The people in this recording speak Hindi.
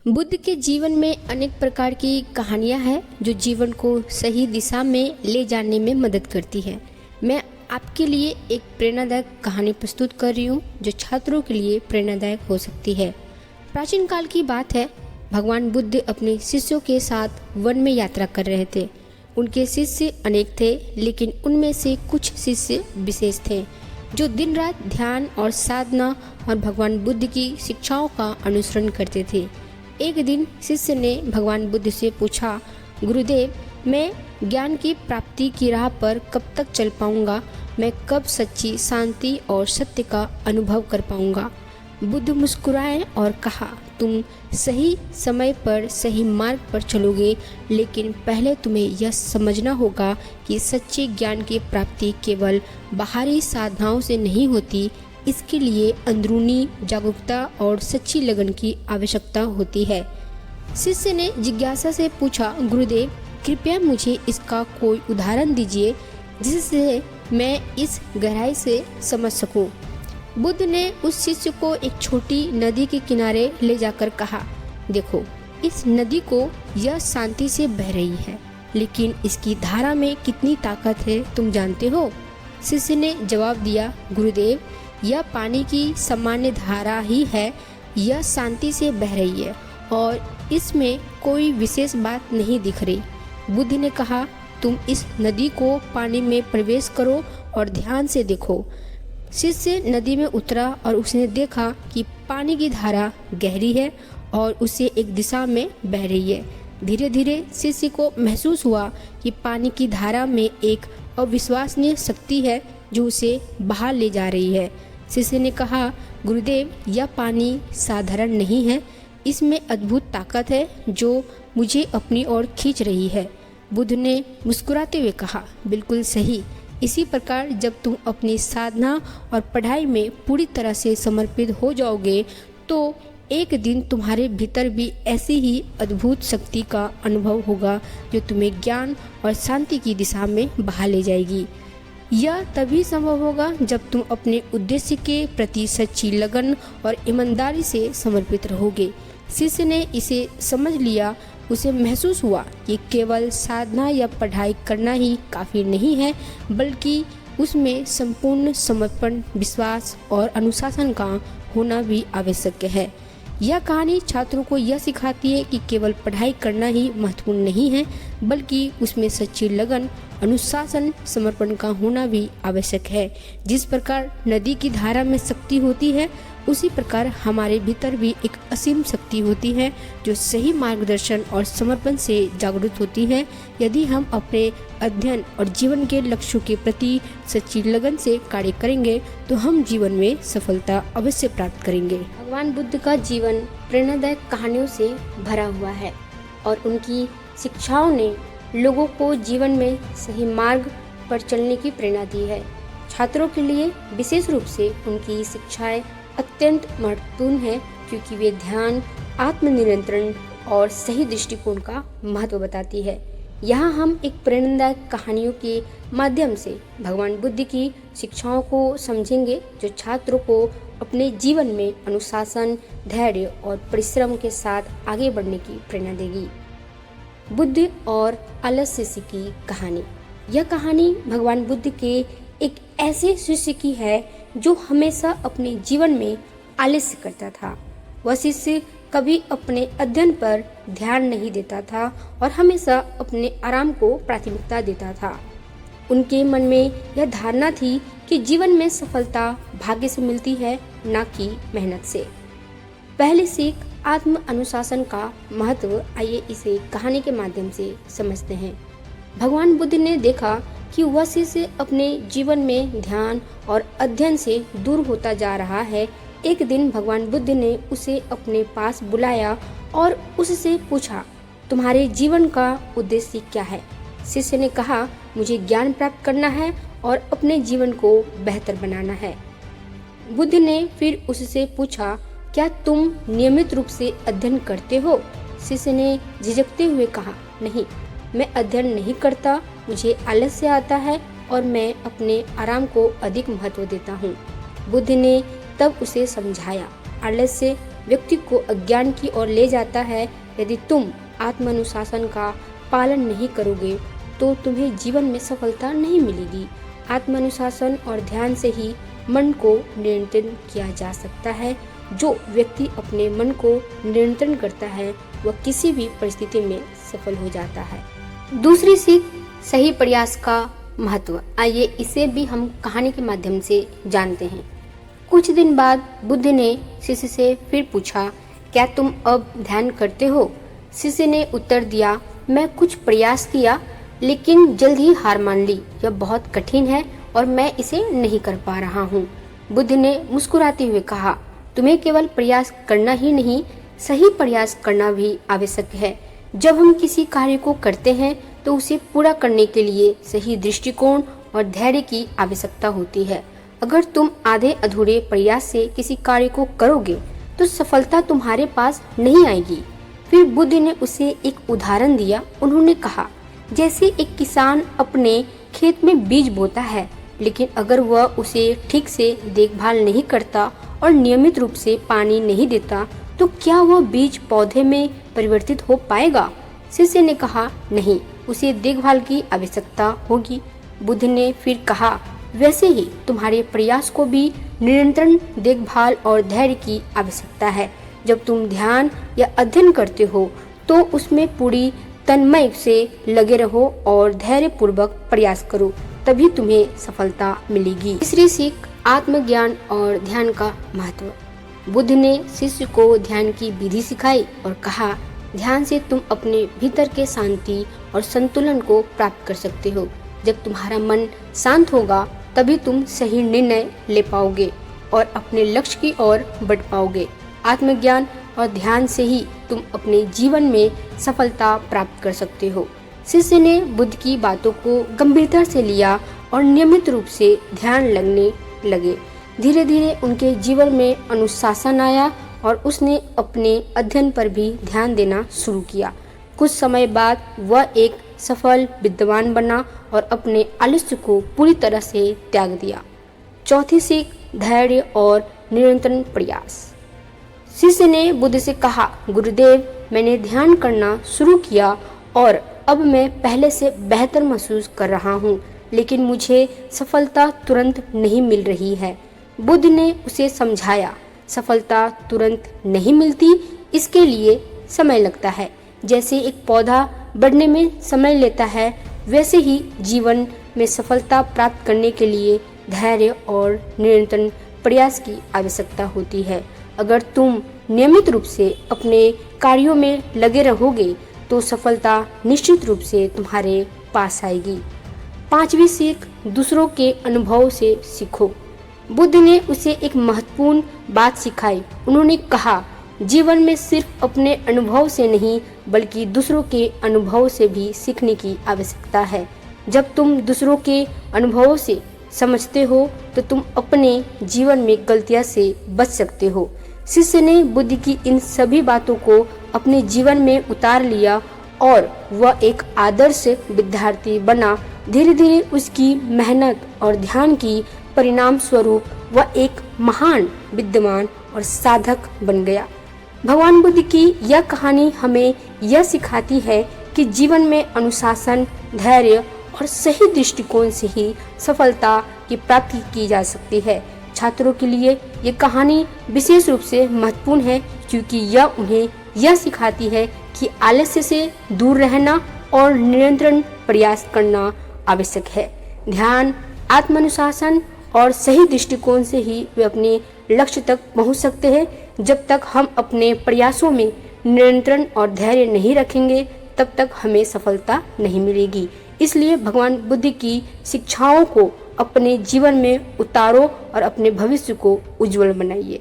बुद्ध के जीवन में अनेक प्रकार की कहानियां हैं जो जीवन को सही दिशा में ले जाने में मदद करती है। मैं आपके लिए एक प्रेरणादायक कहानी प्रस्तुत कर रही हूँ जो छात्रों के लिए प्रेरणादायक हो सकती है। प्राचीन काल की बात है। भगवान बुद्ध अपने शिष्यों के साथ वन में यात्रा कर रहे थे। उनके शिष्य अनेक थे, लेकिन उनमें से कुछ शिष्य विशेष थे जो दिन रात ध्यान और साधना और भगवान बुद्ध की शिक्षाओं का अनुसरण करते थे। एक दिन शिष्य ने भगवान बुद्ध से पूछा, गुरुदेव, मैं ज्ञान की प्राप्ति की राह पर कब तक चल पाऊंगा? मैं कब सच्ची शांति और सत्य का अनुभव कर पाऊंगा? बुद्ध मुस्कुराए और कहा, तुम सही समय पर सही मार्ग पर चलोगे, लेकिन पहले तुम्हें यह समझना होगा कि सच्चे ज्ञान की प्राप्ति केवल बाहरी साधनाओं से नहीं होती। इसके लिए अंदरूनी जागरूकता और सच्ची लगन की आवश्यकता होती है। शिष्य ने जिज्ञासा से पूछा, गुरुदेव, कृपया मुझे इसका कोई उदाहरण दीजिए जिससे मैं इस गहराई से समझ सकूं। बुद्ध ने उस शिष्य को एक छोटी नदी के किनारे ले जाकर कहा, देखो, इस नदी को यह शांति से बह रही है, लेकिन इसकी धारा में कितनी ताकत है तुम जानते हो? शिष्य ने जवाब दिया, गुरुदेव, यह पानी की सामान्य धारा ही है। यह शांति से बह रही है और इसमें कोई विशेष बात नहीं दिख रही। बुद्ध ने कहा, तुम इस नदी को पानी में प्रवेश करो और ध्यान से देखो। शिष्य नदी में उतरा और उसने देखा कि पानी की धारा गहरी है और उसे एक दिशा में बह रही है। धीरे धीरे शिष्य को महसूस हुआ कि पानी की धारा में एक अविश्वसनीय शक्ति है जो उसे बहा ले जा रही है। शिष्य ने कहा, गुरुदेव, यह पानी साधारण नहीं है, इसमें अद्भुत ताकत है जो मुझे अपनी ओर खींच रही है। बुद्ध ने मुस्कुराते हुए कहा, बिल्कुल सही। इसी प्रकार जब तुम अपनी साधना और पढ़ाई में पूरी तरह से समर्पित हो जाओगे तो एक दिन तुम्हारे भीतर भी ऐसी ही अद्भुत शक्ति का अनुभव होगा जो तुम्हें ज्ञान और शांति की दिशा में बहा ले जाएगी। यह तभी संभव होगा जब तुम अपने उद्देश्य के प्रति सच्ची लगन और ईमानदारी से समर्पित रहोगे। शिष्य ने इसे समझ लिया। उसे महसूस हुआ कि केवल साधना या पढ़ाई करना ही काफ़ी नहीं है, बल्कि उसमें संपूर्ण समर्पण, विश्वास और अनुशासन का होना भी आवश्यक है। यह कहानी छात्रों को यह सिखाती है कि केवल पढ़ाई करना ही महत्वपूर्ण नहीं है, बल्कि उसमें सच्ची लगन, अनुशासन, समर्पण का होना भी आवश्यक है। जिस प्रकार नदी की धारा में शक्ति होती है, उसी प्रकार हमारे भीतर भी एक असीम शक्ति होती है जो सही मार्गदर्शन और समर्पण से जागरूक होती है। यदि हम अपने अध्ययन और जीवन के लक्ष्यों के प्रति सच्ची लगन से कार्य करेंगे तो हम जीवन में सफलता अवश्य प्राप्त करेंगे। भगवान बुद्ध का जीवन प्रेरणादायक कहानियों से भरा हुआ है और उनकी शिक्षाओं ने लोगों को जीवन में सही मार्ग पर चलने की प्रेरणा दी है। छात्रों के लिए विशेष रूप से उनकी शिक्षाएं अत्यंत महत्वपूर्ण है क्योंकि वे ध्यान, आत्मनियंत्रण और सही दृष्टिकोण का महत्व बताती है। यहाँ हम एक प्रेरणादायक कहानियों के माध्यम से भगवान बुद्ध की शिक्षाओं को समझेंगे जो छात्रों को अपने जीवन में अनुशासन, धैर्य और परिश्रम के साथ आगे बढ़ने की प्रेरणा देगी। बुद्ध और अलस शिष्य की कहानी। यह कहानी भगवान बुद्ध के एक ऐसे शिष्य की है जो हमेशा अपने जीवन में आलस्य करता था। वह शिष्य कभी अपने अध्ययन पर ध्यान नहीं देता था और हमेशा अपने आराम को प्राथमिकता देता था। उनके मन में यह धारणा थी कि जीवन में सफलता भाग्य से मिलती है, न कि मेहनत से। पहली सीख आत्म अनुशासन का महत्व। आइए इसे कहानी के माध्यम से समझते हैं। भगवान बुद्ध ने देखा कि वह शिष्य अपने जीवन में ध्यान और अध्ययन से दूर होता जा रहा है। एक दिन भगवान बुद्ध ने उसे अपने पास बुलाया और उससे पूछा, तुम्हारे जीवन का उद्देश्य क्या है? शिष्य ने कहा, मुझे ज्ञान प्राप्त करना है और अपने जीवन को बेहतर बनाना है। बुद्ध ने फिर उससे पूछा, क्या तुम नियमित रूप से अध्ययन करते हो? शिष्य ने झिझकते हुए कहा, नहीं, मैं अध्ययन नहीं करता, मुझे आलस्य आता है और मैं अपने आराम को अधिक महत्व देता हूँ। बुद्ध ने तब उसे समझाया, आलस्य व्यक्ति को अज्ञान की ओर ले जाता है। यदि तुम आत्मानुशासन का पालन नहीं करोगे तो तुम्हें जीवन में सफलता नहीं मिलेगी। आत्मानुशासन और ध्यान से ही मन को नियंत्रण किया जा सकता है। जो व्यक्ति अपने मन को नियंत्रण करता है वह किसी भी परिस्थिति में सफल हो जाता है। दूसरी सीख, सही प्रयास का महत्व। आइए इसे भी हम कहानी के माध्यम से जानते हैं। कुछ दिन बाद बुद्ध ने शिष्य से फिर पूछा, क्या तुम अब ध्यान करते हो? शिष्य ने उत्तर दिया, मैं कुछ प्रयास किया लेकिन जल्द ही हार मान ली। यह बहुत कठिन है और मैं इसे नहीं कर पा रहा हूँ। बुद्ध ने मुस्कुराते हुए कहा, तुम्हें केवल प्रयास करना ही नहीं, सही प्रयास करना भी आवश्यक है। जब हम किसी कार्य को करते हैं तो उसे पूरा करने के लिए सही दृष्टिकोण और धैर्य की आवश्यकता होती है। अगर तुम आधे अधूरे प्रयास से किसी कार्य को करोगे तो सफलता तुम्हारे पास नहीं आएगी। फिर बुद्ध ने उसे एक उदाहरण दिया। उन्होंने कहा, जैसे एक किसान अपने खेत में बीज बोता है, लेकिन अगर वह उसे ठीक से देखभाल नहीं करता और नियमित रूप से पानी नहीं देता तो क्या वह बीज पौधे में परिवर्तित हो पाएगा? शिष्य ने कहा, नहीं, उसे देखभाल की आवश्यकता होगी। बुद्ध ने फिर कहा, वैसे ही तुम्हारे प्रयास को भी निरंतर देखभाल और धैर्य की आवश्यकता है। जब तुम ध्यान या अध्ययन करते हो तो उसमें पूरी तन्मय से लगे रहो और धैर्य पूर्वक प्रयास करो, तभी तुम्हें सफलता मिलेगी। तीसरी सीख, आत्मज्ञान और ध्यान का महत्व। बुद्ध ने शिष्य को ध्यान की विधि सिखाई और कहा, ध्यान से तुम अपने भीतर के शांति और संतुलन को प्राप्त कर सकते हो। जब तुम्हारा मन शांत होगा तभी तुम सही निर्णय ले पाओगे और अपने लक्ष्य की ओर बढ़ पाओगे। आत्मज्ञान और ध्यान से ही तुम अपने जीवन में सफलता प्राप्त कर सकते हो। शिष्य ने बुद्ध की बातों को गंभीरता से लिया और नियमित रूप से ध्यान लगने लगे। धीरे धीरे उनके जीवन में अनुशासन आया और उसने अपने अध्ययन पर भी ध्यान देना शुरू किया। कुछ समय बाद वह एक सफल विद्वान बना और अपने आलस्य को पूरी तरह से त्याग दिया। चौथी सीख, धैर्य और निरंतर प्रयास। शिष्य ने बुद्ध से कहा, गुरुदेव, मैंने ध्यान करना शुरू किया और अब मैं पहले से बेहतर महसूस कर रहा हूँ, लेकिन मुझे सफलता तुरंत नहीं मिल रही है। बुद्ध ने उसे समझाया, सफलता तुरंत नहीं मिलती, इसके लिए समय लगता है। जैसे एक पौधा बढ़ने में समय लेता है, वैसे ही जीवन में सफलता प्राप्त करने के लिए धैर्य और निरंतर प्रयास की आवश्यकता होती है। अगर तुम नियमित रूप से अपने कार्यों में लगे रहोगे तो सफलता निश्चित रूप से तुम्हारे पास आएगी। पांचवी सीख, दूसरों के अनुभव से सीखो। बुद्ध ने उसे एक महत्वपूर्ण बात सिखाई। उन्होंने कहा, जीवन में सिर्फ अपने अनुभव से नहीं बल्कि दूसरों के अनुभव से भी सीखने की आवश्यकता है। जब तुम दूसरों के अनुभवों से समझते हो तो तुम अपने जीवन में गलतियां से बच सकते हो। शिष्य ने बुद्ध की इन सभी बातों को अपने जीवन में उतार लिया और वह एक आदर्श विद्यार्थी बना। धीरे धीरे उसकी मेहनत और ध्यान की परिणाम स्वरूप वह एक महान विद्वान और साधक बन गया। भगवान बुद्ध की यह कहानी हमें यह सिखाती है कि जीवन में अनुशासन, धैर्य और सही दृष्टिकोण से ही सफलता की प्राप्ति की जा सकती है। छात्रों के लिए ये कहानी विशेष रूप से महत्वपूर्ण है क्योंकि यह उन्हें यह सिखाती है कि आलस्य से दूर रहना और निरंतर प्रयास करना आवश्यक है। ध्यान, आत्मानुशासन और सही दृष्टिकोण से ही वे अपने लक्ष्य तक पहुंच सकते हैं। जब तक हम अपने प्रयासों में नियंत्रण और धैर्य नहीं रखेंगे तब तक हमें सफलता नहीं मिलेगी। इसलिए भगवान बुद्ध की शिक्षाओं को अपने जीवन में उतारो और अपने भविष्य को उज्जवल बनाइए।